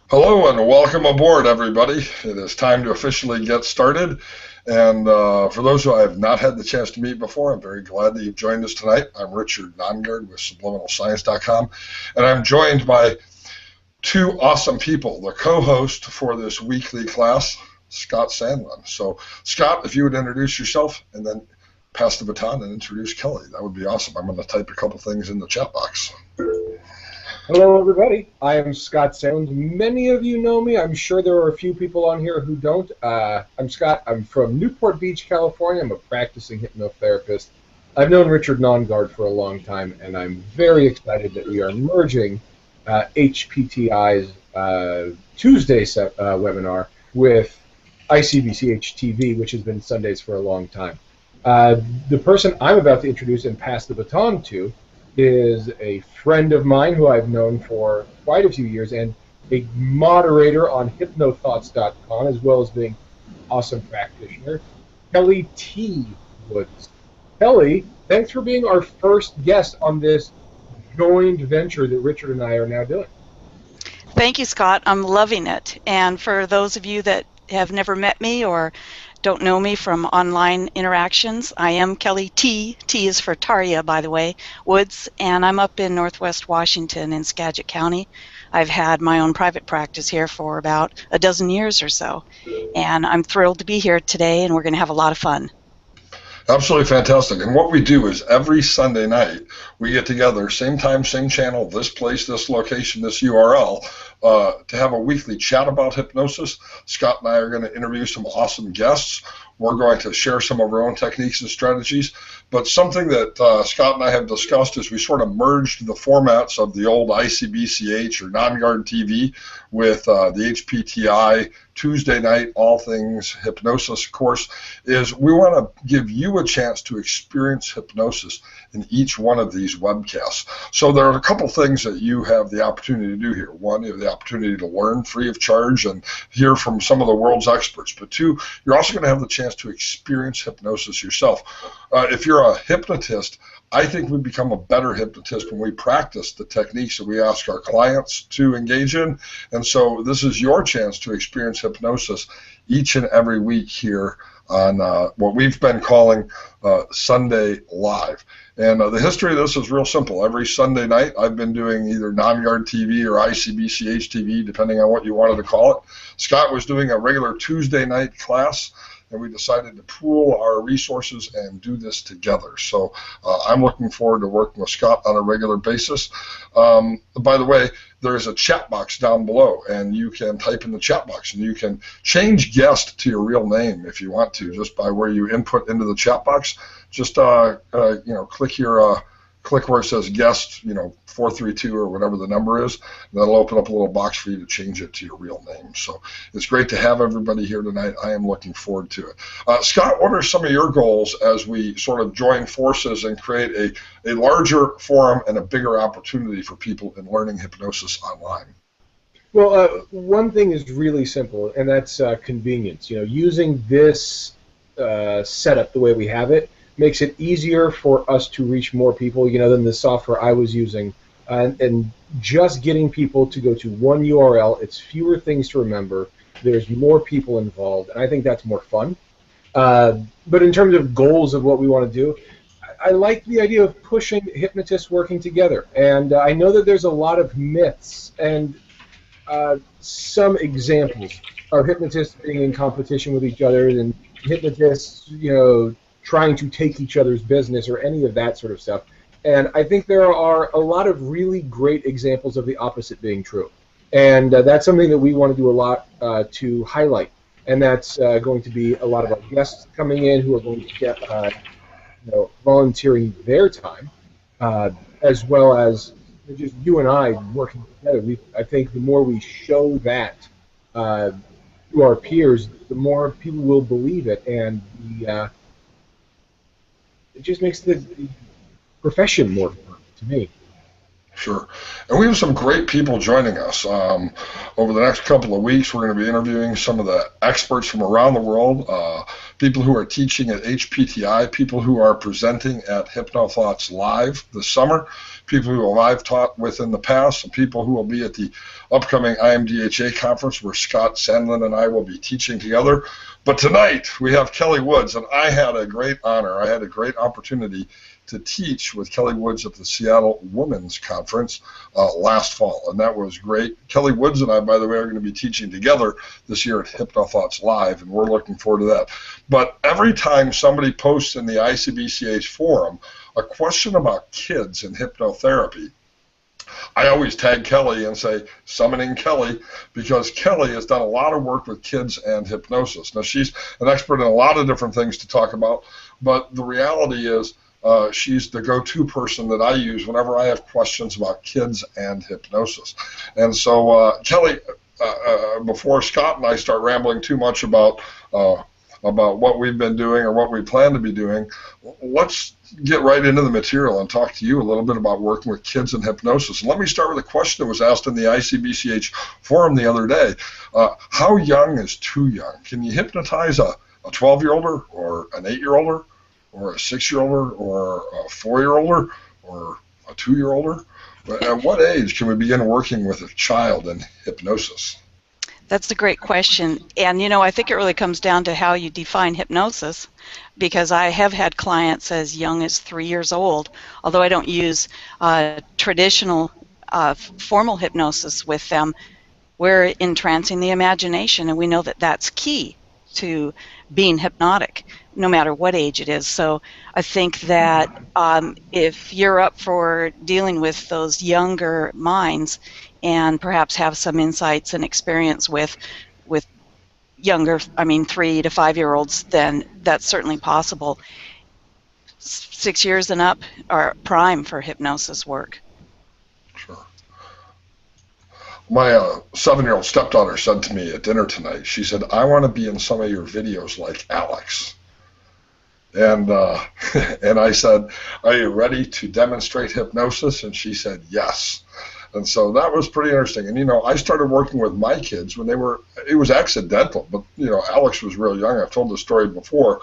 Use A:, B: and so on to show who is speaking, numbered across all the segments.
A: Hello and welcome aboard, everybody. It is time to officially get started. And for those who I have not had the chance to meet before, I'm very glad that you've joined us tonight. I'm Richard Nongard with SubliminalScience.com, and I'm joined by two awesome people, the co-host for this weekly class, Scott Sandlin. So, Scott, if you would introduce yourself and then pass the baton and introduce Kelly, that would be awesome. I'm going to type a couple things in the chat box.
B: Hello, everybody. I am Scott Sounds. Many of you know me. I'm sure there are a few people on here who don't. I'm Scott. I'm from Newport Beach, California. I'm a practicing hypnotherapist. I've known Richard Nongard for a long time, and I'm very excited that we are merging HPTI's Tuesday webinar with ICBCH TV, which has been Sundays for a long time. The person I'm about to introduce and pass the baton to is a friend of mine who I've known for quite a few years and a moderator on hypnothoughts.com, as well as being an awesome practitioner, Kelly T. Woods. Kelly, thanks for being our first guest on this joint venture that Richard and I are now doing.
C: Thank you, Scott. I'm loving it. And for those of you that have never met me or don't know me from online interactions, I am Kelly T. T is for Taria, by the way, Woods, and I'm up in Northwest Washington in Skagit County. I've had my own private practice here for about a dozen years or so, and I'm thrilled to be here today, and we're going to have a lot of fun.
A: Absolutely fantastic. And what we do is every Sunday night, we get together, same time, same channel, this place, this location, this URL, to have a weekly chat about hypnosis. Scott and I are going to interview some awesome guests. We're going to share some of our own techniques and strategies. But something that Scott and I have discussed is we sort of merged the formats of the old ICBCH or Nongard TV with the HPTI Tuesday night, all things hypnosis course, is we want to give you a chance to experience hypnosis in each one of these webcasts. So there are a couple things that you have the opportunity to do here. One, you have the opportunity to learn free of charge and hear from some of the world's experts. But two, you're also going to have the chance to experience hypnosis yourself. If you're a hypnotist, I think we become a better hypnotist when we practice the techniques that we ask our clients to engage in. And so this is your chance to experience hypnosis each and every week here on what we've been calling Sunday Live. And the history of this is real simple. Every Sunday night, I've been doing either Nongard TV or ICBCH TV, depending on what you wanted to call it. Scott was doing a regular Tuesday night class, and we decided to pool our resources and do this together. So I'm looking forward to working with Scott on a regular basis. By the way, there is a chat box down below, and you can type in the chat box, and you can change guest to your real name if you want to, just by where you input into the chat box. Just click where it says guest, 432 or whatever the number is, and that'll open up a little box for you to change it to your real name. So it's great to have everybody here tonight. I am looking forward to it. Scott, what are some of your goals as we sort of join forces and create a larger forum and a bigger opportunity for people in learning hypnosis online?
B: Well, one thing is really simple, and that's convenience. Using this setup the way we have it makes it easier for us to reach more people, than the software I was using. And just getting people to go to one URL, it's fewer things to remember. There's more people involved, and I think that's more fun. But in terms of goals of what we want to do, I like the idea of pushing hypnotists working together. And I know that there's a lot of myths, and some examples are hypnotists being in competition with each other, and hypnotists, trying to take each other's business or any of that sort of stuff. And I think there are a lot of really great examples of the opposite being true. And that's something that we want to do a lot to highlight. And that's going to be a lot of our guests coming in who are going to get volunteering their time, as well as just you and I working together. I think the more we show that to our peers, the more people will believe it, and it just makes the profession more fun to me.
A: Sure. And we have some great people joining us. Over the next couple of weeks, we're going to be interviewing some of the experts from around the world, people who are teaching at HPTI, people who are presenting at HypnoThoughts Live this summer, people who I've taught with in the past, and people who will be at the upcoming IMDHA conference where Scott Sandlin and I will be teaching together. But tonight, we have Kelly Woods, and I had a great honor. I had a great opportunity to teach with Kelly Woods at the Seattle Women's Conference last fall, and that was great. Kelly Woods and I, by the way, are going to be teaching together this year at HypnoThoughts Live, and we're looking forward to that. But every time somebody posts in the ICBCH forum a question about kids and hypnotherapy, I always tag Kelly and say, summoning Kelly, because Kelly has done a lot of work with kids and hypnosis. Now, she's an expert in a lot of different things to talk about, but the reality is she's the go-to person that I use whenever I have questions about kids and hypnosis. And so, Kelly, before Scott and I start rambling too much about what we've been doing or what we plan to be doing, let's get right into the material and talk to you a little bit about working with kids and hypnosis. And let me start with a question that was asked in the ICBCH forum the other day. How young is too young? Can you hypnotize a 12-year-older or an 8-year-older or a 6-year-older or a 4-year-older or a 2-year-older? At what age can we begin working with a child in hypnosis?
C: That's a great question. And, you know, I think it really comes down to how you define hypnosis, because I have had clients as young as 3 years old, although I don't use traditional formal hypnosis with them. We're entrancing the imagination, and we know that that's key to being hypnotic, no matter what age it is. So I think that if you're up for dealing with those younger minds and perhaps have some insights and experience with younger, 3 to 5-year-olds, then that's certainly possible. 6 years and up are prime for hypnosis work.
A: Sure. My 7-year-old stepdaughter said to me at dinner tonight, she said, I want to be in some of your videos like Alex. And and I said, are you ready to demonstrate hypnosis? And she said, yes. And so that was pretty interesting. And, you know, I started working with my kids when it was accidental, but, you know, Alex was real young. I've told the story before.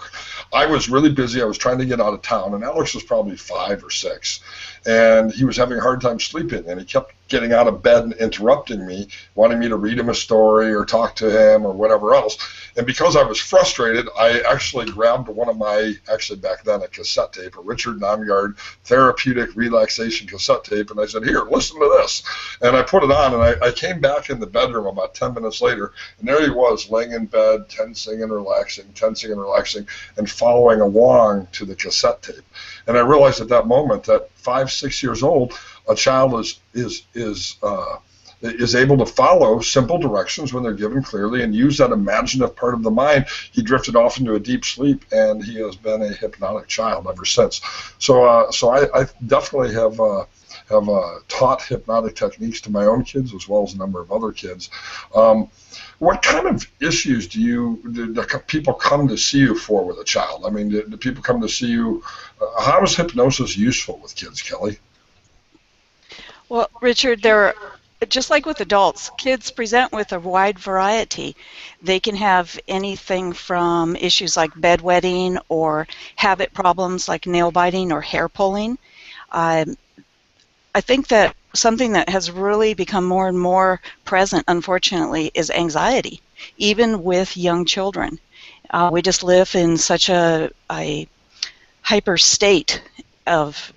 A: I was really busy. I was trying to get out of town, and Alex was probably 5 or 6. And he was having a hard time sleeping, and he kept getting out of bed and interrupting me, wanting me to read him a story or talk to him or whatever else. And because I was frustrated, I actually grabbed one of my, actually back then, a cassette tape, a Richard Namyard therapeutic relaxation cassette tape, and I said, here, listen to this. And I put it on, and I came back in the bedroom about 10 minutes later, and there he was, laying in bed, tensing and relaxing, and following along to the cassette tape. And I realized at that moment that 5, 6 years old, a child is able to follow simple directions when they're given clearly and use that imaginative part of the mind. He drifted off into a deep sleep, and he has been a hypnotic child ever since. So I definitely have taught hypnotic techniques to my own kids as well as a number of other kids. What kind of issues do people come to see you for with a child? I mean, do people come to see you? How is hypnosis useful with kids, Kelly?
C: Well, Richard, just like with adults, kids present with a wide variety. They can have anything from issues like bedwetting or habit problems like nail biting or hair pulling. I think that something that has really become more and more present, unfortunately, is anxiety, even with young children. We just live in such a hyper state of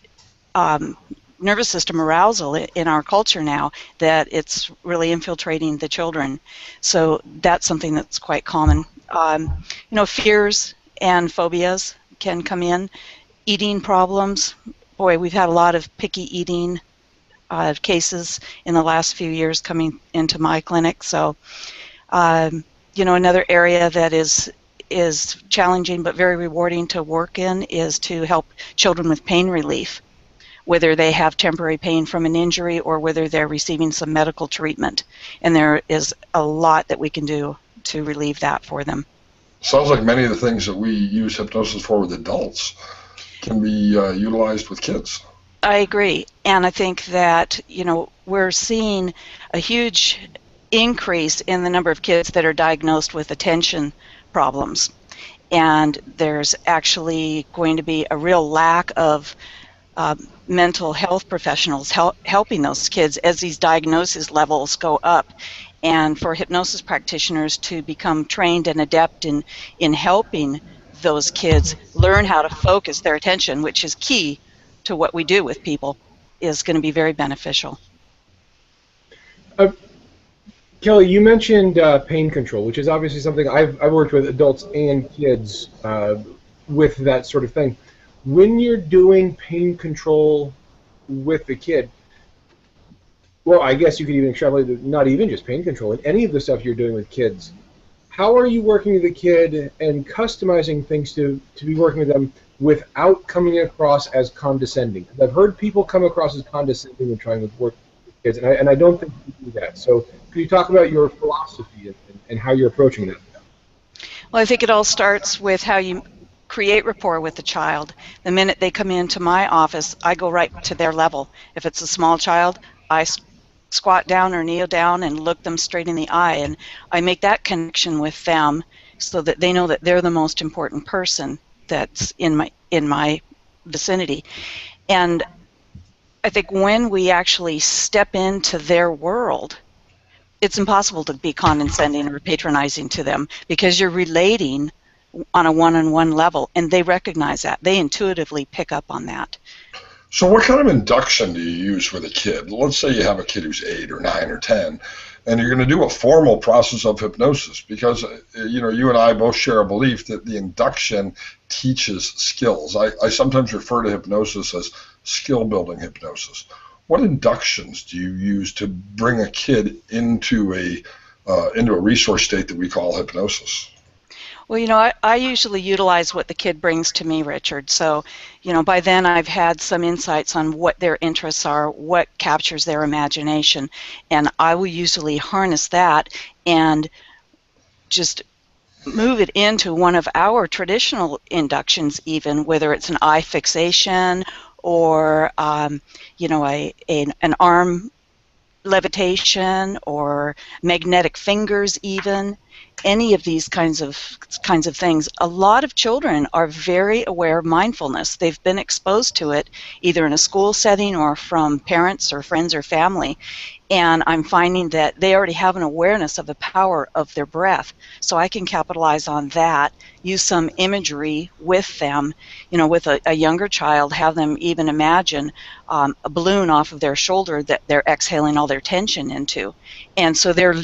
C: nervous system arousal in our culture now that it's really infiltrating the children. So that's something that's quite common. Fears and phobias can come in. Eating problems. Boy, we've had a lot of picky eating cases in the last few years coming into my clinic. So, another area that is challenging but very rewarding to work in is to help children with pain relief, whether they have temporary pain from an injury or whether they're receiving some medical treatment. And there is a lot that we can do to relieve that for them.
A: Sounds like many of the things that we use hypnosis for with adults can be utilized with kids.
C: I agree. And I think that, we're seeing a huge increase in the number of kids that are diagnosed with attention problems. And there's actually going to be a real lack of mental health professionals helping those kids as these diagnosis levels go up. And for hypnosis practitioners to become trained and adept in helping those kids learn how to focus their attention, which is key to what we do with people, is going to be very beneficial.
B: Kelly, you mentioned pain control, which is obviously something I've worked with adults and kids with that sort of thing. When you're doing pain control with the kid, well, I guess you could even extrapolate to not even just pain control, in any of the stuff you're doing with kids. How are you working with the kid and customizing things to be working with them without coming across as condescending? I've heard people come across as condescending when trying to work with kids, and I don't think you do that. So could you talk about your philosophy and how you're approaching that?
C: Well, I think it all starts with how you create rapport with the child. The minute they come into my office, I go right to their level. If it's a small child, I squat down or kneel down and look them straight in the eye, and I make that connection with them so that they know that they're the most important person that's in my vicinity. And I think when we actually step into their world, it's impossible to be condescending or patronizing to them because you're relating on a one-on-one level, and they recognize that. They intuitively pick up on that.
A: So what kind of induction do you use with a kid? Let's say you have a kid who's 8 or 9 or 10, and you're going to do a formal process of hypnosis because, you and I both share a belief that the induction teaches skills. I sometimes refer to hypnosis as skill-building hypnosis. What inductions do you use to bring a kid into a resource state that we call hypnosis?
C: Well, I usually utilize what the kid brings to me, Richard. So, by then I've had some insights on what their interests are, what captures their imagination, and I will usually harness that and just move it into one of our traditional inductions, even whether it's an eye fixation or, an arm levitation or magnetic fingers even. Any of these kinds of things. A lot of children are very aware of mindfulness. They've been exposed to it either in a school setting or from parents or friends or family, and I'm finding that they already have an awareness of the power of their breath. So I can capitalize on that, use some imagery with them, with a younger child, have them even imagine a balloon off of their shoulder that they're exhaling all their tension into. And so they're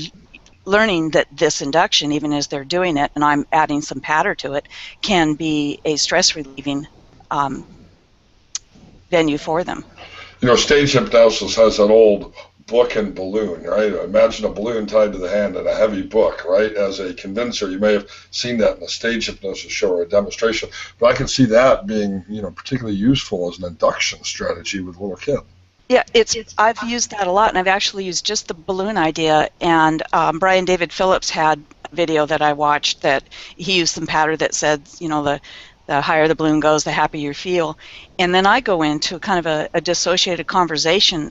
C: learning that this induction, even as they're doing it, and I'm adding some patter to it, can be a stress-relieving venue for them.
A: Stage hypnosis has an old book and balloon, right? Imagine a balloon tied to the hand and a heavy book, right, as a condenser. You may have seen that in a stage hypnosis show or a demonstration, but I can see that being, particularly useful as an induction strategy with a little kid.
C: Yeah, I've used that a lot, and I've actually used just the balloon idea, and Brian David Phillips had a video that I watched that he used some pattern that said, the higher the balloon goes, the happier you feel. And then I go into kind of a dissociated conversation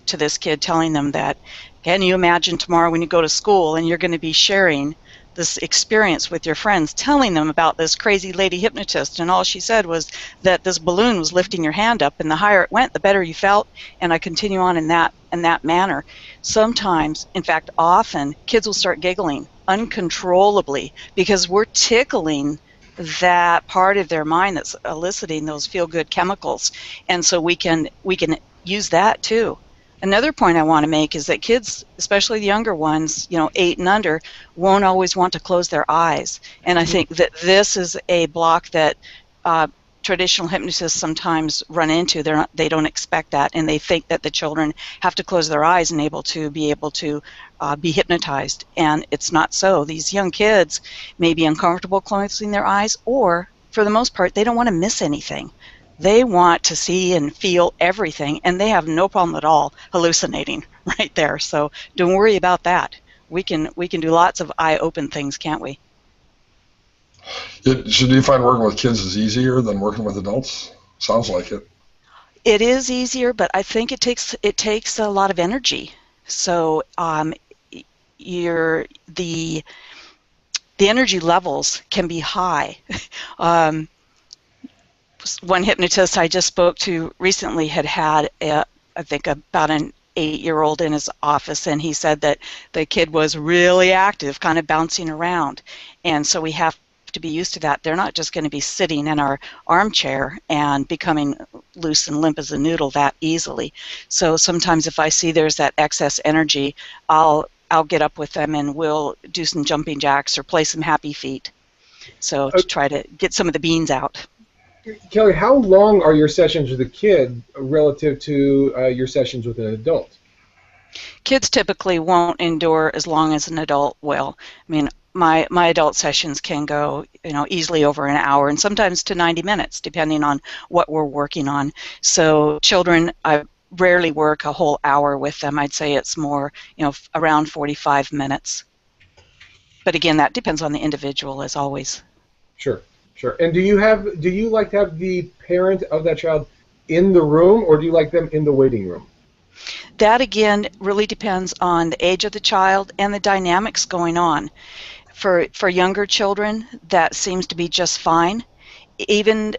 C: to this kid, telling them that, can you imagine tomorrow when you go to school and you're going to be sharing this experience with your friends, telling them about this crazy lady hypnotist, and all she said was that this balloon was lifting your hand up, and the higher it went, the better you felt, and I continue on in that manner. Sometimes, in fact, often, kids will start giggling uncontrollably because we're tickling that part of their mind that's eliciting those feel-good chemicals, and so we can use that too. Another point I want to make is that kids, especially the younger ones, 8 and under, won't always want to close their eyes. And I think that this is a block that traditional hypnotists sometimes run into. They don't expect that, and they think that the children have to close their eyes and be able to be hypnotized. And it's not so. These young kids may be uncomfortable closing their eyes, or for the most part, they don't want to miss anything. They want to see and feel everything, and they have no problem at all hallucinating right there. So don't worry about that. We can do lots of eye-open things, can't we?
A: So do you find working with kids is easier than working with adults? Sounds like it.
C: It is easier, but I think it takes a lot of energy. So the energy levels can be high. Um, One hypnotist I just spoke to recently had I think about an 8-year-old in his office, and he said that the kid was really active, kind of bouncing around. And so we have to be used to that. They're not just going to be sitting in our armchair and becoming loose and limp as a noodle that easily. So sometimes if I see there's that excess energy, I'll get up with them and we'll do some jumping jacks or play some happy feet. So to try to get some of the beans out.
B: Kelly, how long are your sessions with a kid relative to your sessions with an adult?
C: Kids typically won't endure as long as an adult will. I mean, my adult sessions can go, easily over an hour and sometimes to 90 minutes, depending on what we're working on. So children, I rarely work a whole hour with them. I'd say it's more, around 45 minutes. But again, that depends on the individual, as always.
B: Sure. Sure. And do you like to have the parent of that child in the room, or do you like them in the waiting room?
C: That again really depends on the age of the child and the dynamics going on. For younger children, that seems to be just fine. Even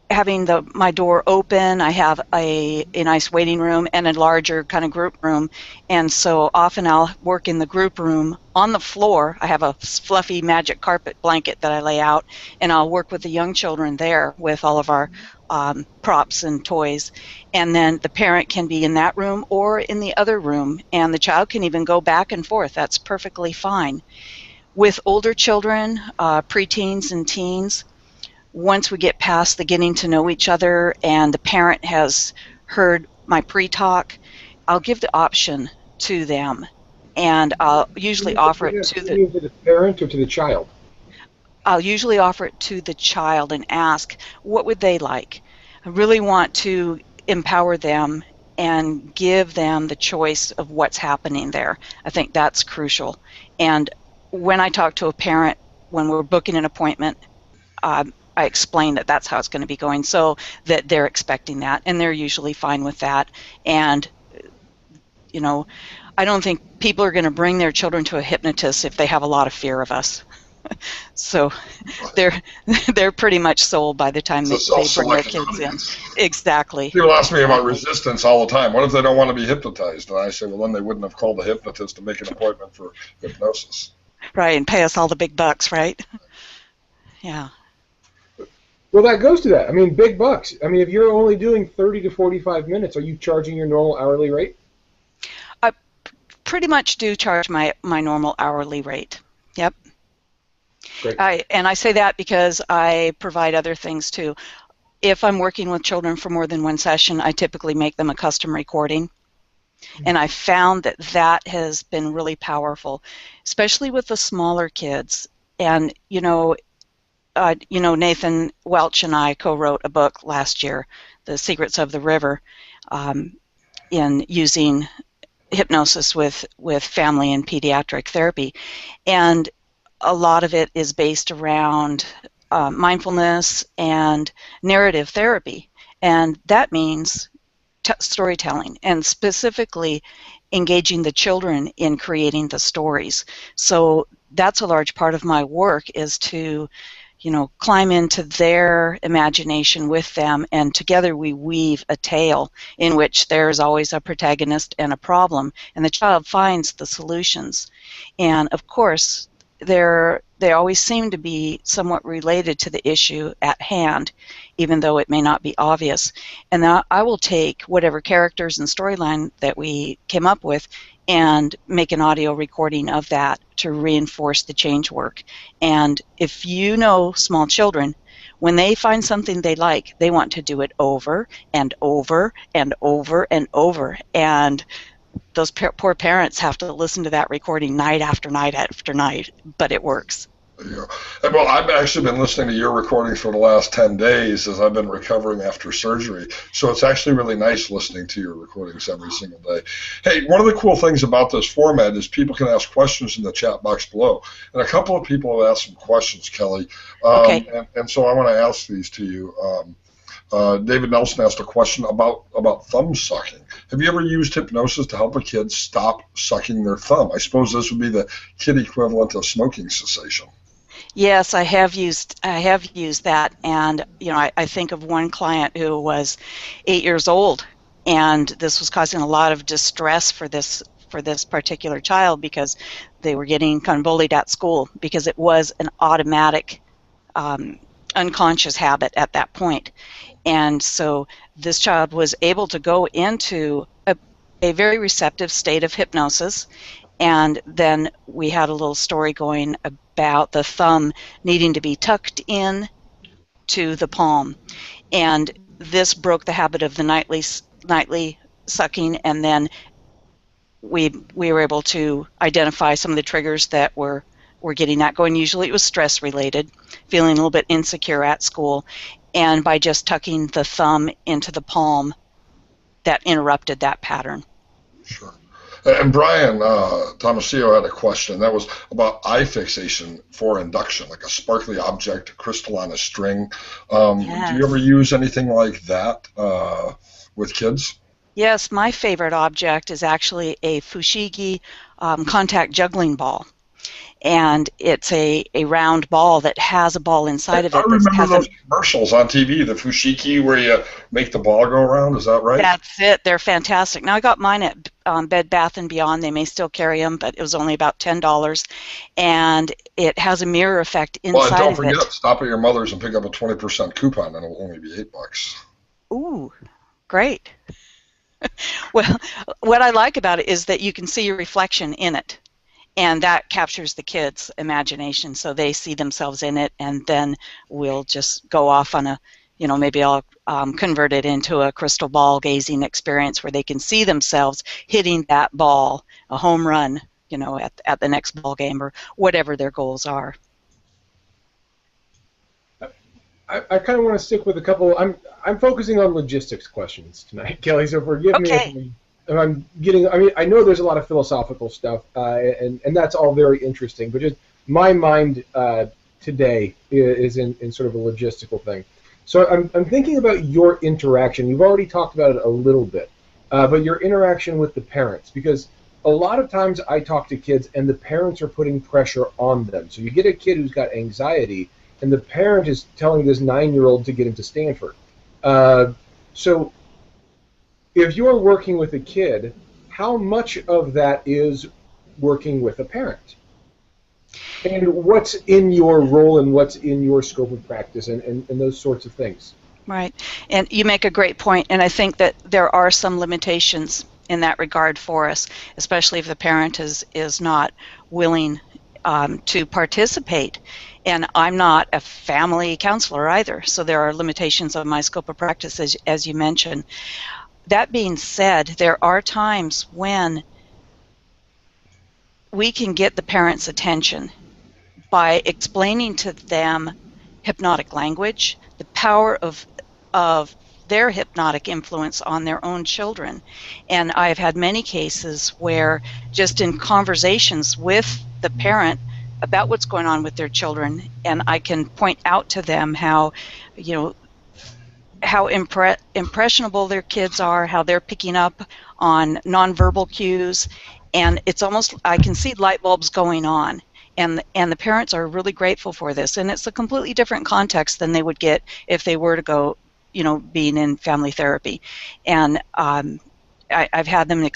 C: having my door open, I have a nice waiting room and a larger kind of group room, and so often I'll work in the group room on the floor. I have a fluffy magic carpet blanket that I lay out, and I'll work with the young children there with all of our props and toys, and then the parent can be in that room or in the other room, and the child can even go back and forth. That's perfectly fine. With older children, preteens and teens, once we get past the getting to know each other and the parent has heard my pre-talk, I'll give the option to them, and I'll usually offer it to
B: the parent or to the child.
C: I'll usually offer it to the child and ask, what would they like? I really want to empower them and give them the choice of what's happening there. I think that's crucial. And when I talk to a parent, when we're booking an appointment, I explain that that's how it's going to be going, so that they're expecting that, and they're usually fine with that. And, I don't think people are going to bring their children to a hypnotist if they have a lot of fear of us. So they're pretty much sold by the time they bring their kids in. Exactly.
A: People ask me about resistance all the time. What if they don't want to be hypnotized? And I say, well, then they wouldn't have called a hypnotist to make an appointment for hypnosis.
C: Right, and pay us all the big bucks, right? Yeah.
B: Well, that goes to that. I mean, big bucks. I mean, if you're only doing 30 to 45 minutes, are you charging your normal hourly rate?
C: I pretty much do charge my normal hourly rate. Yep.
B: Great.
C: And I say that because I provide other things too. If I'm working with children for more than one session, I typically make them a custom recording. And I found that has been really powerful, especially with the smaller kids. And, Nathan Welch and I co-wrote a book last year, The Secrets of the River, in using hypnosis with family and pediatric therapy. And a lot of it is based around mindfulness and narrative therapy. And that means storytelling, and specifically engaging the children in creating the stories. So that's a large part of my work, is to climb into their imagination with them, and together we weave a tale in which there's always a protagonist and a problem, and the child finds the solutions. And of course, they always seem to be somewhat related to the issue at hand, even though it may not be obvious. And I will take whatever characters and storyline that we came up with and make an audio recording of that to reinforce the change work. And if you know small children, when they find something they like, they want to do it over and over and over and over. And those poor parents have to listen to that recording night after night after night, but it works.
A: Yeah. Well, I've actually been listening to your recordings for the last 10 days as I've been recovering after surgery. So it's actually really nice listening to your recordings every single day. Hey, one of the cool things about this format is people can ask questions in the chat box below. And a couple of people have asked some questions, Kelly.
C: Okay.
A: And so I want to ask these to you. David Nelson asked a question about thumb sucking. Have you ever used hypnosis to help a kid stop sucking their thumb? I suppose this would be the kid equivalent of smoking cessation.
C: Yes, I have used that, and I think of one client who was 8 years old, and this was causing a lot of distress for this particular child because they were getting kind of bullied at school because it was an automatic unconscious habit at that point. And so this child was able to go into a very receptive state of hypnosis, and then we had a little story going about the thumb needing to be tucked in to the palm, and this broke the habit of the nightly sucking, and then we were able to identify some of the triggers that were getting that going. Usually it was stress related, feeling a little bit insecure at school, and by just tucking the thumb into the palm, that interrupted that pattern.
A: Sure. And Brian Tomasio had a question that was about eye fixation for induction, like a sparkly object, a crystal on a string.
C: Yes.
A: Do you ever use anything like that with kids?
C: Yes, my favorite object is actually a fushigi contact juggling ball. And it's a round ball that has a ball inside of it.
A: I remember those commercials on TV, the fushigi, where you make the ball go around. Is that right?
C: That's it. They're fantastic. Now, I got mine at Bed Bath & Beyond. They may still carry them, but it was only about $10. And it has a mirror effect inside of it.
A: Well, and don't forget, stop at your mother's and pick up a 20% coupon, and it'll only be $8.
C: Ooh, great. Well, what I like about it is that you can see your reflection in it. And that captures the kids' imagination, so they see themselves in it, and then we'll just go off on maybe I'll convert it into a crystal ball gazing experience where they can see themselves hitting that ball, a home run, at the next ball game or whatever their goals are.
B: I kind of want to stick with a couple. I'm focusing on logistics questions tonight, Kelly. So forgive me if I'm getting. I know there's a lot of philosophical stuff, and that's all very interesting. But just my mind today is in sort of a logistical thing. So I'm thinking about your interaction. You've already talked about it a little bit, but your interaction with the parents, because a lot of times I talk to kids and the parents are putting pressure on them. So you get a kid who's got anxiety, and the parent is telling this 9-year-old to get into Stanford. So if you're working with a kid, how much of that is working with a parent? And what's in your role and what's in your scope of practice and those sorts of things?
C: Right. And you make a great point, and I think that there are some limitations in that regard for us, especially if the parent is not willing to participate. And I'm not a family counselor either, so there are limitations on my scope of practice, as you mentioned. That being said, there are times when we can get the parents' attention by explaining to them hypnotic language, the power of their hypnotic influence on their own children. And I've had many cases where just in conversations with the parent about what's going on with their children, and I can point out to them how impressionable their kids are, how they're picking up on nonverbal cues, and it's almost, I can see light bulbs going on, and the parents are really grateful for this, and it's a completely different context than they would get if they were to go, being in family therapy. And I've had them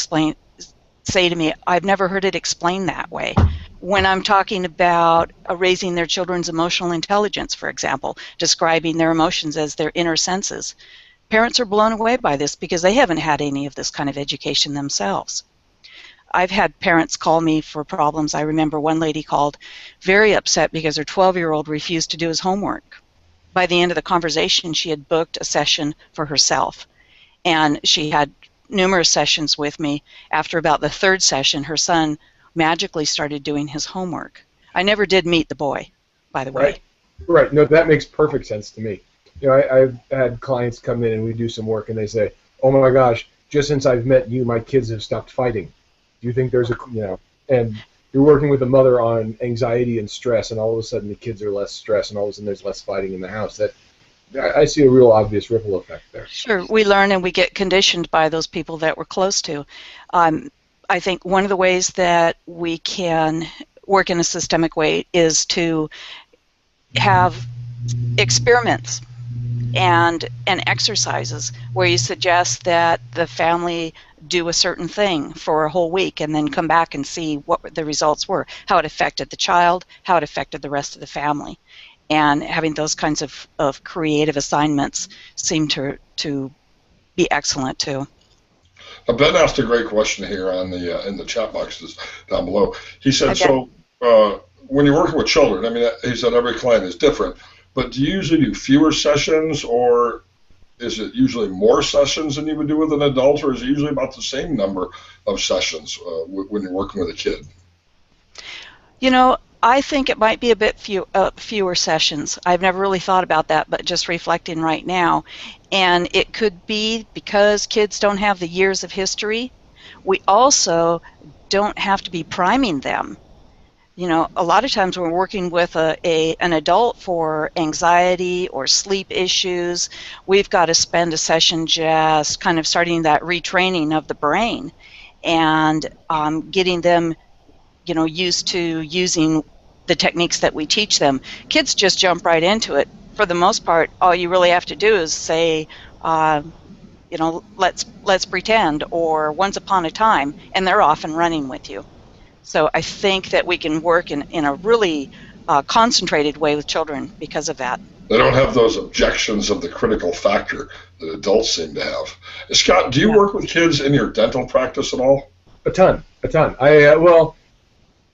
C: say to me, I've never heard it explained that way. When I'm talking about raising their children's emotional intelligence, for example, describing their emotions as their inner senses, parents are blown away by this because they haven't had any of this kind of education themselves. I've had parents call me for problems. I remember one lady called very upset because her 12-year-old refused to do his homework. By the end of the conversation, she had booked a session for herself, and she had numerous sessions with me. After about the third session, her son magically started doing his homework. I never did meet the boy, by the way.
B: Right. No, that makes perfect sense to me. I've had clients come in and we do some work and they say, oh my gosh, just since I've met you, my kids have stopped fighting. Do you think there's and you're working with a mother on anxiety and stress, and all of a sudden the kids are less stressed, and all of a sudden there's less fighting in the house. I see a real obvious ripple effect there.
C: Sure, we learn and we get conditioned by those people that we're close to. I think one of the ways that we can work in a systemic way is to have experiments and exercises where you suggest that the family do a certain thing for a whole week and then come back and see what the results were, how it affected the child, how it affected the rest of the family. And having those kinds of creative assignments seem to be excellent too.
A: Now, Ben asked a great question here on the in the chat boxes down below. He said,
C: Okay.
A: so when you're working with children, I mean, he said every client is different, but do you usually do fewer sessions, or is it usually more sessions than you would do with an adult, or is it usually about the same number of sessions when you're working with a kid?
C: You know, I think it might be a bit fewer sessions. I've never really thought about that, but just reflecting right now. And it could be because kids don't have the years of history. We also don't have to be priming them. You know, a lot of times when we're working with an adult for anxiety or sleep issues, we've got to spend a session just kind of starting that retraining of the brain and getting them, you know, used to using the techniques that we teach them. Kids just jump right into it. For the most part, all you really have to do is say, you know, let's pretend, or once upon a time, and they're off and running with you. So I think that we can work in a really concentrated way with children because of that.
A: They don't have those objections of the critical factor that adults seem to have. Scott, do you work with kids in your dental practice at all?
B: A ton.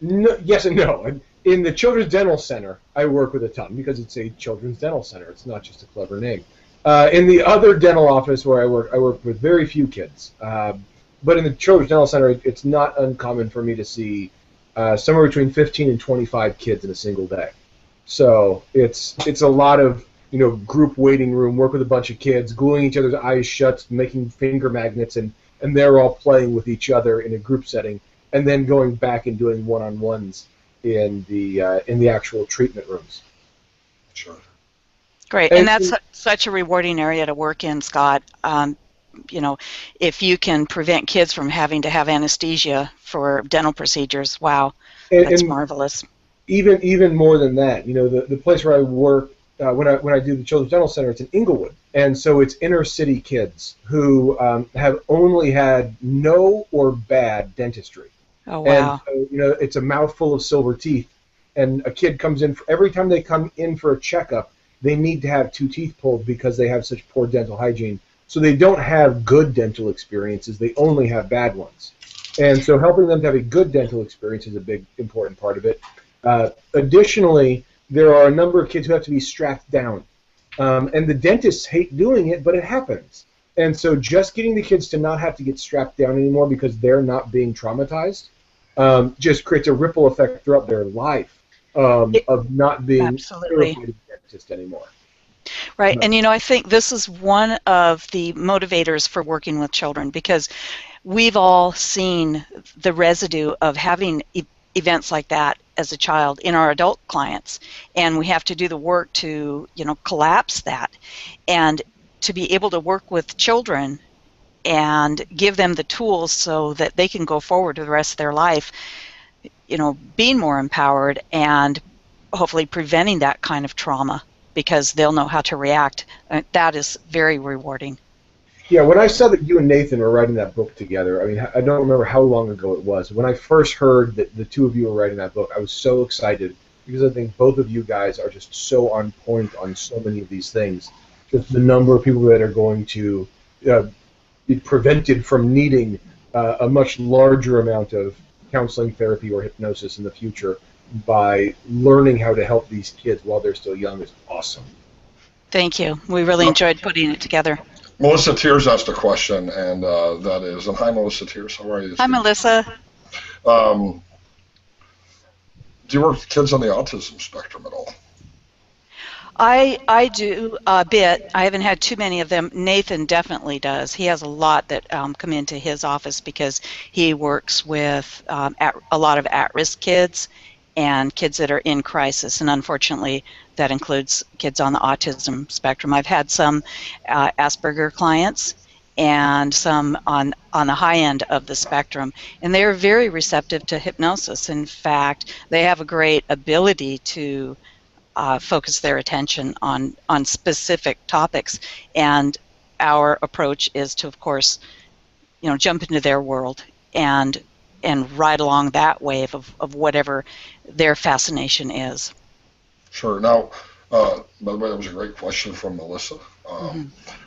B: No, yes and no. In the Children's Dental Center, I work with a ton because it's a Children's Dental Center. It's not just a clever name. In the other dental office where I work with very few kids. But in the Children's Dental Center, it's not uncommon for me to see somewhere between 15 and 25 kids in a single day. So it's a lot of, you know, group waiting room, work with a bunch of kids, gluing each other's eyes shut, making finger magnets, and they're all playing with each other in a group setting, and then going back and doing one-on-ones in the actual treatment rooms.
A: Sure.
C: Great, and that's such a rewarding area to work in, Scott. You know, if you can prevent kids from having to have anesthesia for dental procedures, wow, that's marvelous.
B: Even more than that, you know, the place where I work when I do the Children's Dental Center, it's in Inglewood, and so it's inner city kids who have only had no or bad dentistry.
C: Oh wow!
B: And so, you know, it's a mouthful of silver teeth, and a kid comes in every time they come in for a checkup, they need to have 2 teeth pulled because they have such poor dental hygiene. So they don't have good dental experiences; they only have bad ones. And so helping them to have a good dental experience is a big important part of it. Additionally, there are a number of kids who have to be strapped down, and the dentists hate doing it, but it happens. And so just getting the kids to not have to get strapped down anymore because they're not being traumatized just creates a ripple effect throughout their life of not being terrified of the dentist anymore.
C: Right, and you know, I think this is one of the motivators for working with children, because we've all seen the residue of having events like that as a child in our adult clients, and we have to do the work to, you know, collapse that, and to be able to work with children and give them the tools so that they can go forward to the rest of their life, you know, being more empowered and hopefully preventing that kind of trauma, because they'll know how to react. That is very rewarding.
B: Yeah, when I saw that you and Nathan were writing that book together, I mean, I don't remember how long ago it was. When I first heard that the two of you were writing that book, I was so excited because I think both of you guys are just so on point on so many of these things. Just the number of people that are going to be prevented from needing a much larger amount of counseling, therapy, or hypnosis in the future by learning how to help these kids while they're still young is awesome.
C: Thank you. We really enjoyed putting it together.
A: Melissa Tears asked a question, and that is, and hi, Melissa Tears, how are you?
C: Hi, Melissa.
A: Do you work with kids on the autism spectrum at all?
C: I do a bit. I haven't had too many of them. Nathan definitely does. He has a lot that come into his office because he works with a lot of at-risk kids, and kids that are in crisis, and unfortunately that includes kids on the autism spectrum. I've had some Asperger clients and some on the high end of the spectrum, and they're very receptive to hypnosis. In fact, they have a great ability to focus their attention on specific topics, and our approach is to, of course, jump into their world and ride along that wave of whatever their fascination is.
A: Sure. Now, by the way, that was a great question from Melissa.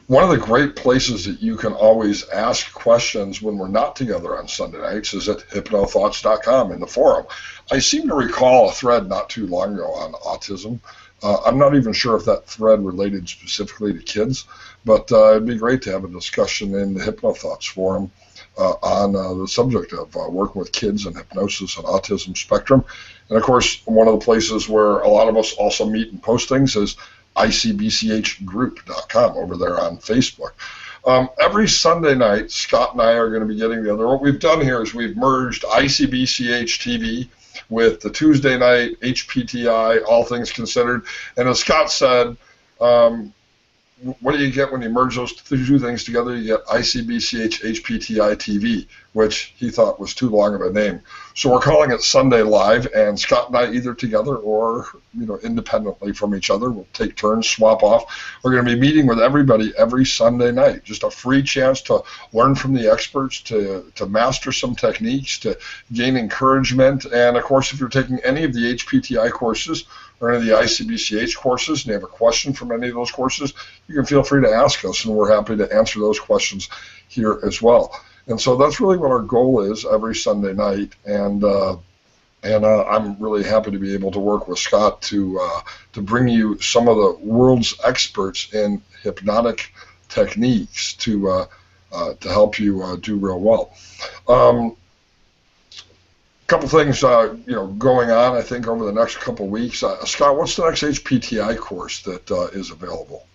A: One of the great places that you can always ask questions when we're not together on Sunday nights is at hypnothoughts.com in the forum. I seem to recall a thread not too long ago on autism. I'm not even sure if that thread related specifically to kids, but it'd be great to have a discussion in the HypnoThoughts forum on the subject of working with kids and hypnosis and autism spectrum. And of course, one of the places where a lot of us also meet and post things is icbchgroup.com over there on Facebook. Every Sunday night, Scott and I are going to be getting together. What we've done here is we've merged ICBCH TV with the Tuesday night HPTI, All Things Considered. And as Scott said, what do you get when you merge those two things together? You get ICBCH HPTI TV, which he thought was too long of a name. So we're calling it Sunday Live, and Scott and I, either together or independently from each other, we'll take turns, swap off. We're going to be meeting with everybody every Sunday night. Just a free chance to learn from the experts, to master some techniques, to gain encouragement. And of course, if you're taking any of the HPTI courses or any of the ICBCH courses and you have a question from any of those courses, you can feel free to ask us, and we're happy to answer those questions here as well. And so that's really what our goal is every Sunday night, and I'm really happy to be able to work with Scott to bring you some of the world's experts in hypnotic techniques to help you do real well. Couple things going on, I think, over the next couple weeks. Scott, what's the next HPTI course that is available?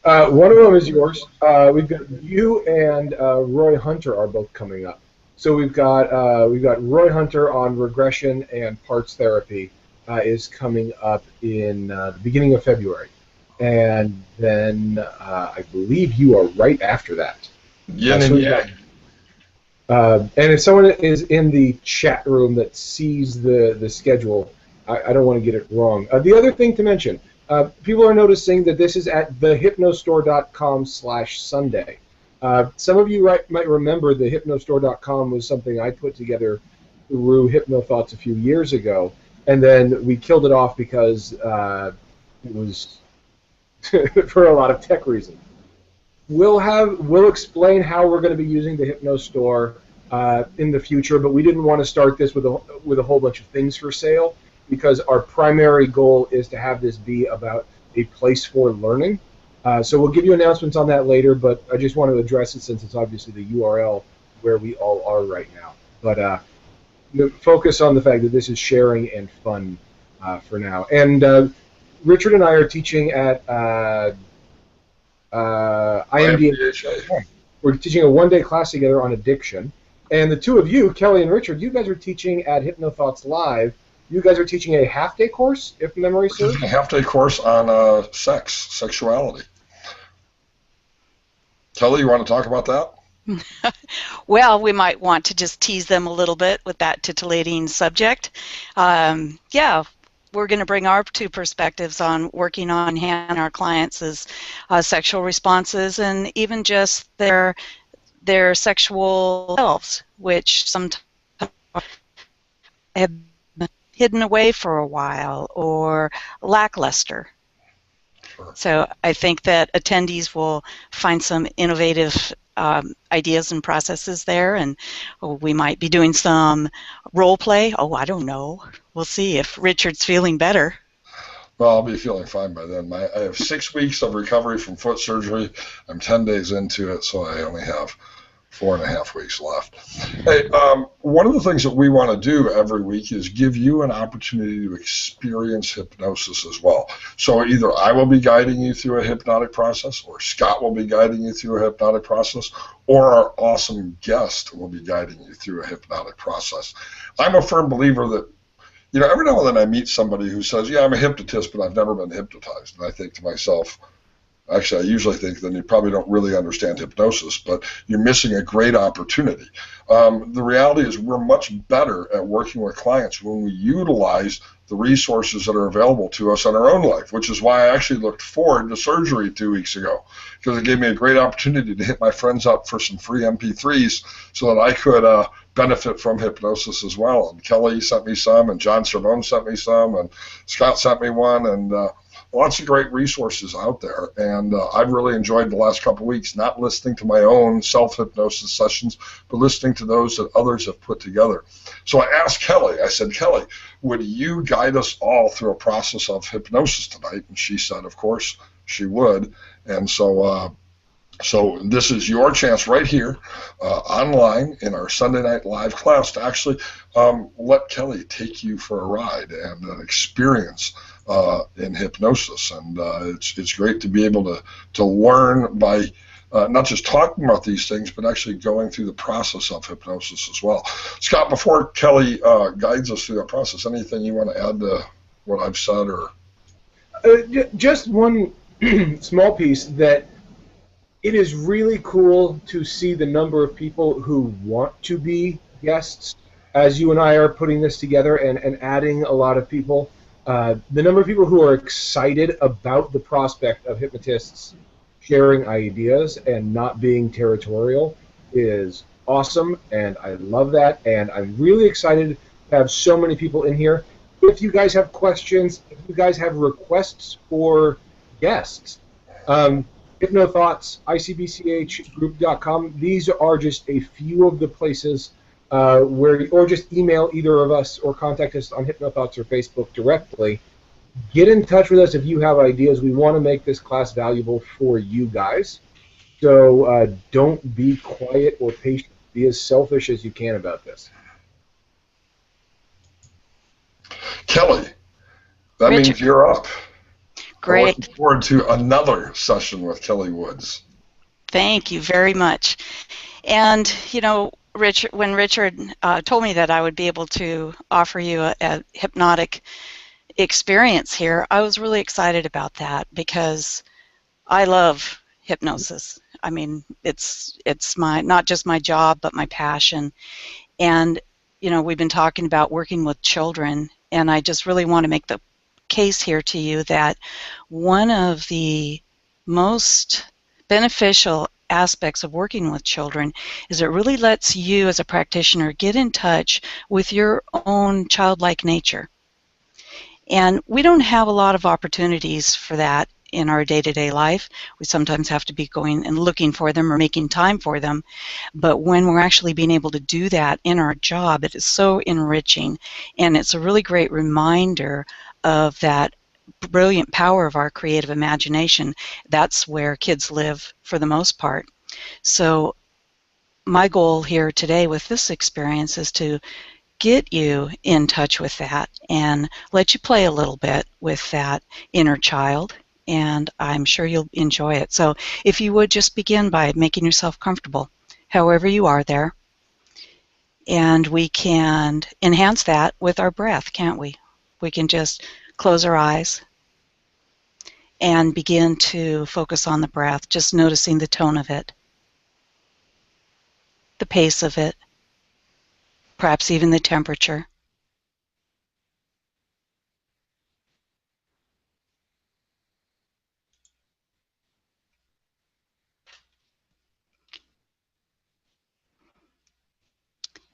B: One of them is yours. We've got you and Roy Hunter are both coming up. So we've got Roy Hunter on regression and parts therapy is coming up in the beginning of February, and then I believe you are right after that.
A: Yes, yeah.
B: And if someone is in the chat room that sees the schedule, I don't want to get it wrong. The other thing to mention. People are noticing that this is at thehypnostore.com/Sunday. Some of you might remember the hypnostore.com was something I put together through HypnoThoughts a few years ago, and then we killed it off because it was for a lot of tech reasons. We'll explain how we're going to be using the HypnoStore in the future, but we didn't want to start this with a whole bunch of things for sale, because our primary goal is to have this be about a place for learning. So we'll give you announcements on that later, but I just want to address it since it's obviously the URL where we all are right now. But focus on the fact that this is sharing and fun for now. And Richard and I are teaching at IMDHA. We're teaching a one-day class together on addiction. And the two of you, Kelly and Richard, you guys are teaching at HypnoThoughts Live. You guys are teaching a half-day course, if memory serves?
A: A half-day course on sexuality. Kelly, you want to talk about that?
C: Well, we might want to just tease them a little bit with that titillating subject. Yeah, we're going to bring our two perspectives on working on hand our clients' sexual responses, and even just their sexual selves, which sometimes have been hidden away for a while or lackluster.
A: Sure.
C: So I think that attendees will find some innovative ideas and processes there, and we might be doing some role play. Oh, I don't know. We'll see if Richard's feeling better.
A: Well, I'll be feeling fine by then. I have 6 weeks of recovery from foot surgery. I'm 10 days into it, so I only have 4.5 weeks left. Hey, one of the things that we want to do every week is give you an opportunity to experience hypnosis as well. So either I will be guiding you through a hypnotic process, or Scott will be guiding you through a hypnotic process, or our awesome guest will be guiding you through a hypnotic process. I'm a firm believer that every now and then I meet somebody who says, yeah, I'm a hypnotist, but I've never been hypnotized. And I think to myself, actually, I usually think then you probably don't really understand hypnosis, but you're missing a great opportunity. The reality is we're much better at working with clients when we utilize the resources that are available to us in our own life, which is why I actually looked forward to surgery 2 weeks ago, because it gave me a great opportunity to hit my friends up for some free MP3s so that I could benefit from hypnosis as well. And Kelly sent me some, and John Cervone sent me some, and Scott sent me one, and lots of great resources out there. And I've really enjoyed the last couple of weeks, not listening to my own self-hypnosis sessions, but listening to those that others have put together. So I asked Kelly, I said, Kelly, would you guide us all through a process of hypnosis tonight? And she said, of course, she would. And so this is your chance right here online in our Sunday Night Live class to actually let Kelly take you for a ride and an experience in hypnosis. And it's great to be able to learn by not just talking about these things, but actually going through the process of hypnosis as well. Scott, before Kelly guides us through that process, anything you want to add to what I've said? Or
B: just one small piece, that it is really cool to see the number of people who want to be guests as you and I are putting this together and adding a lot of people. The number of people who are excited about the prospect of hypnotists sharing ideas and not being territorial is awesome, and I love that, and I'm really excited to have so many people in here. If you guys have questions, if you guys have requests for guests, HypnoThoughts, ICBCHgroup.com, these are just a few of the places or just email either of us or contact us on HypnoThoughts or Facebook directly. Get in touch with us if you have ideas. We want to make this class valuable for you guys. So don't be quiet or patient. Be as selfish as you can about this.
A: Kelly, that
C: Richard.
A: means you're up.
C: Great.
A: I'm looking forward to another session with Kelly Woods.
C: Thank you very much. And, Richard, when Richard told me that I would be able to offer you a hypnotic experience here, I was really excited about that because I love hypnosis. I mean, it's my not just my job, but my passion. And, we've been talking about working with children, and I just really want to make the case here to you that one of the most beneficial aspects of working with children is it really lets you as a practitioner get in touch with your own childlike nature. And we don't have a lot of opportunities for that in our day-to-day life. We sometimes have to be going and looking for them or making time for them. But when we're actually being able to do that in our job, it is so enriching, and it's a really great reminder of that brilliant power of our creative imagination. That's where kids live for the most part. So my goal here today with this experience is to get you in touch with that and let you play a little bit with that inner child, and I'm sure you'll enjoy it. So if you would just begin by making yourself comfortable, however you are there, and we can enhance that with our breath, can't we? We can just close our eyes and begin to focus on the breath, just noticing the tone of it, the pace of it, perhaps even the temperature.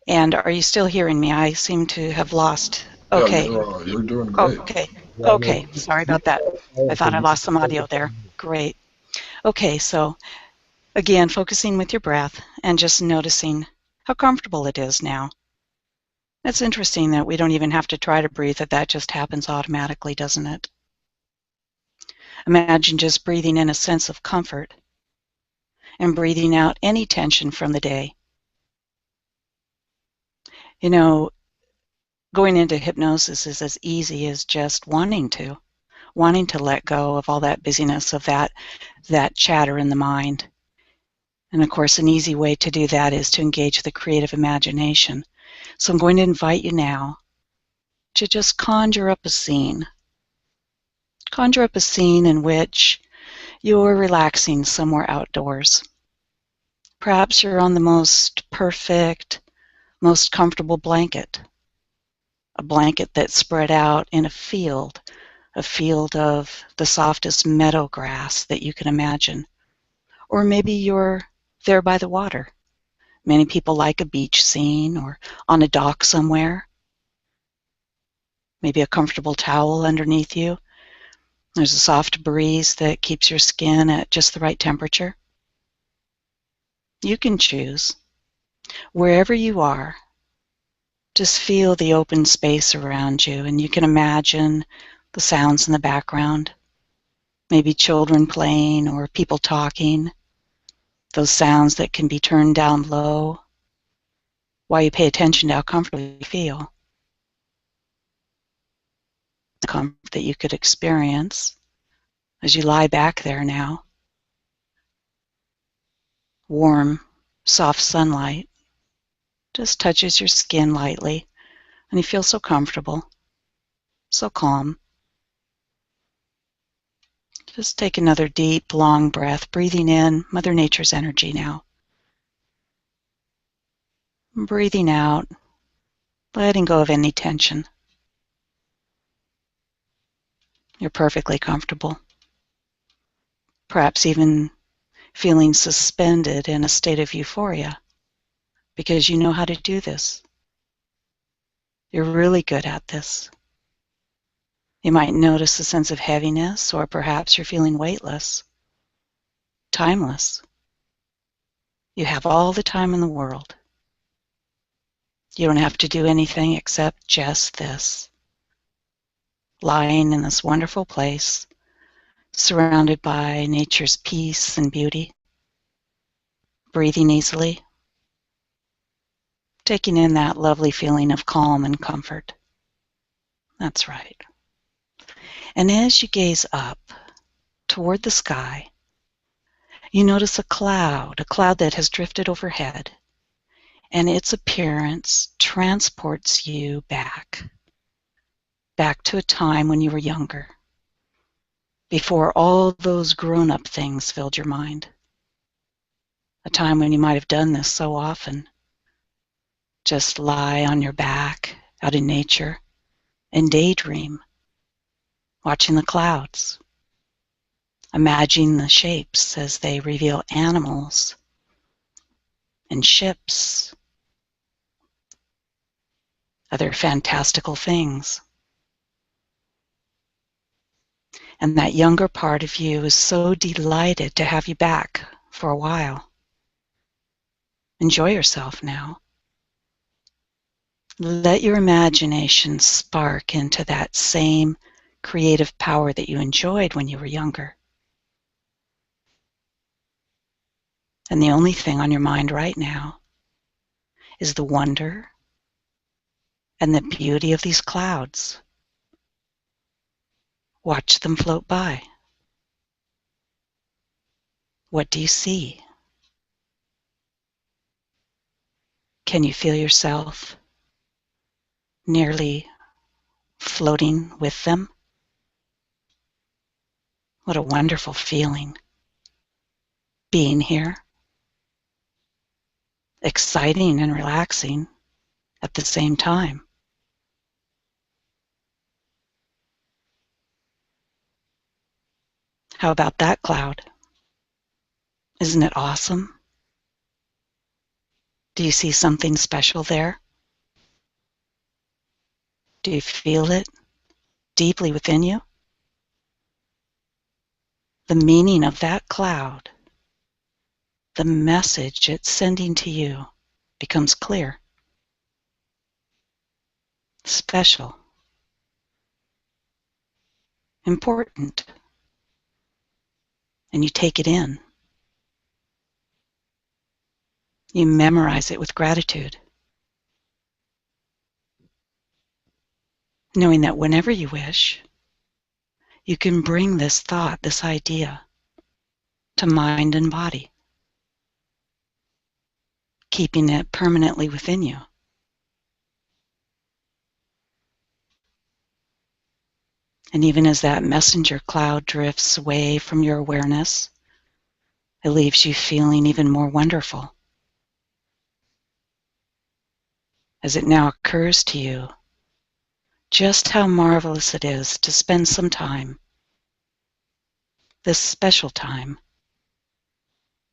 C: And are you still hearing me? I seem to have lost. Okay.
A: Yeah, you're doing great.
C: Okay. Okay. Sorry about that. I thought I lost some audio there. Great. Okay, so again, focusing with your breath and just noticing how comfortable it is now. It's interesting that we don't even have to try to breathe, that just happens automatically, doesn't it? Imagine just breathing in a sense of comfort and breathing out any tension from the day. Going into hypnosis is as easy as just wanting to let go of all that busyness, of that chatter in the mind. And of course, an easy way to do that is to engage the creative imagination. So I'm going to invite you now to just conjure up a scene. Conjure up a scene in which you're relaxing somewhere outdoors. Perhaps you're on the most perfect, most comfortable blanket. A blanket that's spread out in a field of the softest meadow grass that you can imagine. Or maybe you're there by the water. Many people like a beach scene or on a dock somewhere. Maybe a comfortable towel underneath you. There's a soft breeze that keeps your skin at just the right temperature. You can choose. Wherever you are, just feel the open space around you, and you can imagine the sounds in the background. Maybe children playing or people talking. Those sounds that can be turned down low while you pay attention to how comfortable you feel. The comfort that you could experience as you lie back there now. Warm, soft sunlight just touches your skin lightly, and you feel so comfortable, so calm. Just take another deep, long breath, breathing in Mother Nature's energy now. Breathing out, letting go of any tension. You're perfectly comfortable. Perhaps even feeling suspended in a state of euphoria because you know how to do this. You're really good at this. You might notice a sense of heaviness, or perhaps you're feeling weightless, timeless. You have all the time in the world. You don't have to do anything except just this. Lying in this wonderful place, surrounded by nature's peace and beauty, breathing easily, taking in that lovely feeling of calm and comfort. That's right. And as you gaze up toward the sky, you notice a cloud that has drifted overhead, and its appearance transports you back to a time when you were younger, before all those grown-up things filled your mind. A time when you might have done this so often. Just lie on your back out in nature and daydream, watching the clouds, imagining the shapes as they reveal animals and ships, other fantastical things. And that younger part of you is so delighted to have you back for a while. Enjoy yourself now. Let your imagination spark into that same creative power that you enjoyed when you were younger. And the only thing on your mind right now is the wonder and the beauty of these clouds. Watch them float by. What do you see? Can you feel yourself nearly floating with them? What a wonderful feeling. Being here. Exciting and relaxing at the same time. How about that cloud? Isn't it awesome? Do you see something special there? Do you feel it deeply within you? The meaning of that cloud, the message it's sending to you, becomes clear. Special. Important. And you take it in. You memorize it with gratitude, knowing that whenever you wish, you can bring this thought, this idea, to mind and body, keeping it permanently within you. And even as that messenger cloud drifts away from your awareness, it leaves you feeling even more wonderful. As it now occurs to you just how marvelous it is to spend some time, this special time,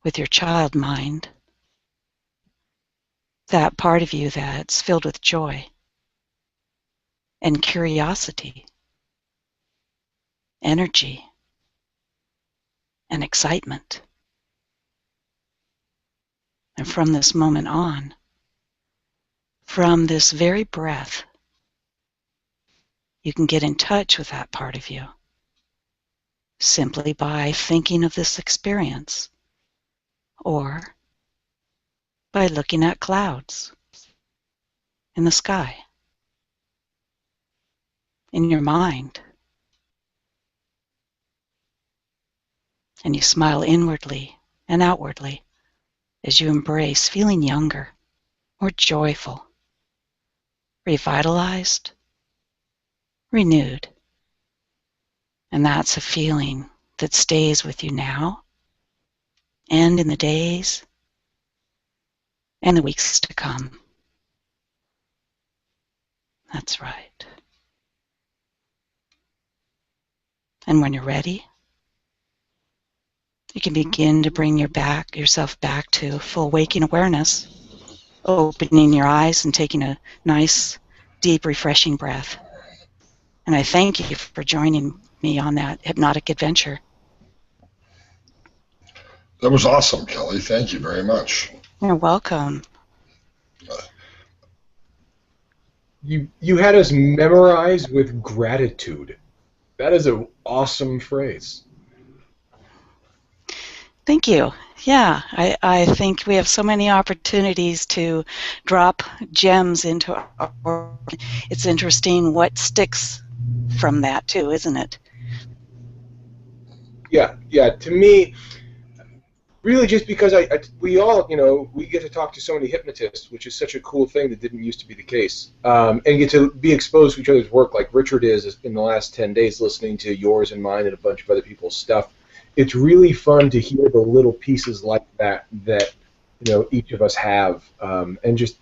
C: with your child mind, that part of you that's filled with joy and curiosity, energy, and excitement. And from this moment on, from this very breath, you can get in touch with that part of you simply by thinking of this experience or by looking at clouds in the sky, in your mind. And you smile inwardly and outwardly as you embrace feeling younger, more joyful, revitalized, renewed. And that's a feeling that stays with you now and in the days and the weeks to come. That's right. And when you're ready, you can begin to bring yourself back to full waking awareness, opening your eyes and taking a nice, deep, refreshing breath. And I thank you for joining me on that hypnotic adventure.
A: That was awesome, Kelly. Thank you very much.
C: You're welcome.
B: You had us memorize with gratitude. That is an awesome phrase.
C: Thank you. Yeah, I think we have so many opportunities to drop gems into our world. It's interesting what sticks from that too, isn't it?
B: Yeah. To me, really just because we all, we get to talk to so many hypnotists, which is such a cool thing that didn't used to be the case, and get to be exposed to each other's work like Richard is in the last 10 days listening to yours and mine and a bunch of other people's stuff. It's really fun to hear the little pieces like that each of us have, and just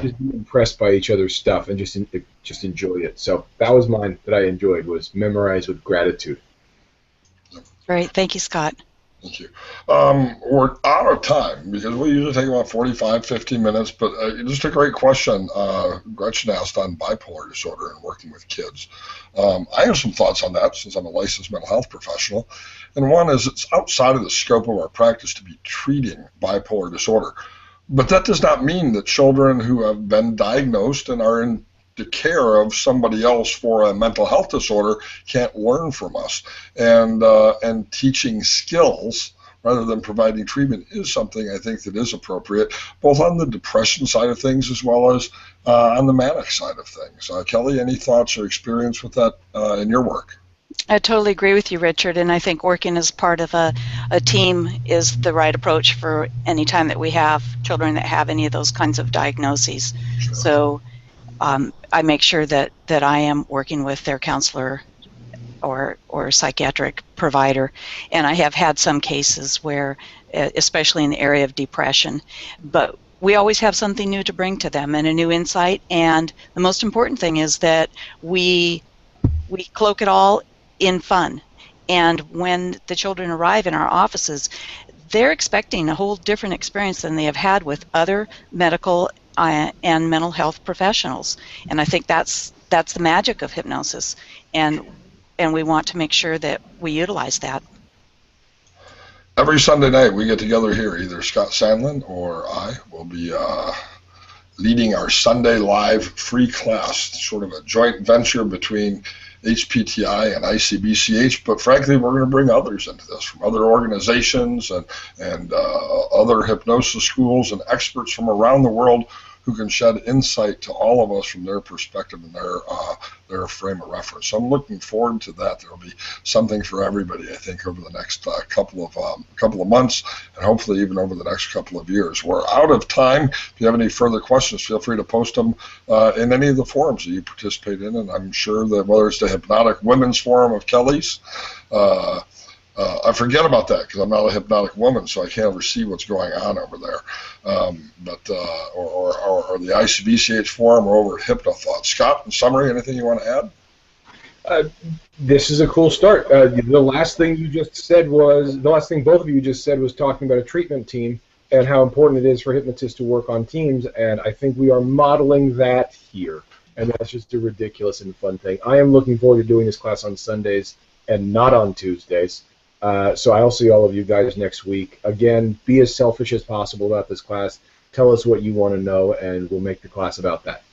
B: be impressed by each other's stuff and just enjoy it. So that was mine that I enjoyed, was memorize with gratitude.
C: Great. Thank you, Scott.
A: Thank you. We're out of time because we usually take about 45, 50 minutes, but just a great question Gretchen asked on bipolar disorder and working with kids. I have some thoughts on that since I'm a licensed mental health professional. And one is it's outside of the scope of our practice to be treating bipolar disorder. But that does not mean that children who have been diagnosed and are in the care of somebody else for a mental health disorder can't learn from us. And teaching skills rather than providing treatment is something I think that is appropriate, both on the depression side of things as well as on the manic side of things. Kelly, any thoughts or experience with that in your work?
C: I totally agree with you, Richard, and I think working as part of a team is the right approach for any time that we have children that have any of those kinds of diagnoses. Sure. So I make sure that I am working with their counselor or psychiatric provider, and I have had some cases where, especially in the area of depression, but we always have something new to bring to them and a new insight, and the most important thing is that we cloak it all in fun. And when the children arrive in our offices, they're expecting a whole different experience than they have had with other medical and mental health professionals. And I think that's the magic of hypnosis, and we want to make sure that we utilize that.
A: Every Sunday night we get together here. Either Scott Sandlin or I will be leading our Sunday Live free class, sort of a joint venture between HPTI and ICBCH, but frankly, we're going to bring others into this from other organizations and other hypnosis schools and experts from around the world who can shed insight to all of us from their perspective and their frame of reference. So I'm looking forward to that. There will be something for everybody, I think, over the next couple of months, and hopefully even over the next couple of years. We're out of time. If you have any further questions, feel free to post them in any of the forums that you participate in, and I'm sure that whether it's the Hypnotic Women's Forum of Kelly's, I forget about that because I'm not a hypnotic woman, so I can't ever see what's going on over there. Or the ICBCH forum or over at HypnoThoughts. Scott, in summary, anything you want to add?
B: This is a cool start. The last thing both of you just said was talking about a treatment team and how important it is for hypnotists to work on teams, and I think we are modeling that here, and that's just a ridiculous and fun thing. I am looking forward to doing this class on Sundays and not on Tuesdays. So I'll see all of you guys next week. Again, be as selfish as possible about this class. Tell us what you want to know, and we'll make the class about that.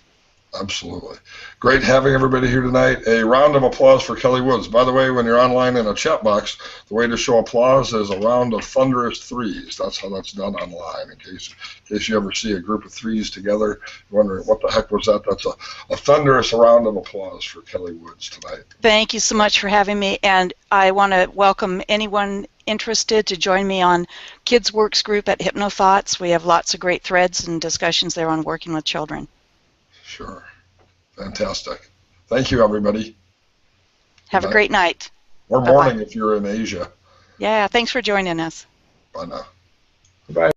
A: Absolutely. Great having everybody here tonight. A round of applause for Kelly Woods. By the way, when you're online in a chat box, the way to show applause is a round of thunderous threes. That's how that's done online. In case you ever see a group of threes together, wondering what the heck was that? That's a thunderous round of applause for Kelly Woods tonight.
C: Thank you so much for having me, and I want to welcome anyone interested to join me on Kids Works Group at HypnoThoughts. We have lots of great threads and discussions there on working with children.
A: Sure. Fantastic. Thank you, everybody.
C: Have a great night.
A: Or morning if you're in Asia.
C: Yeah, thanks for joining us.
A: Bye now.
B: Bye.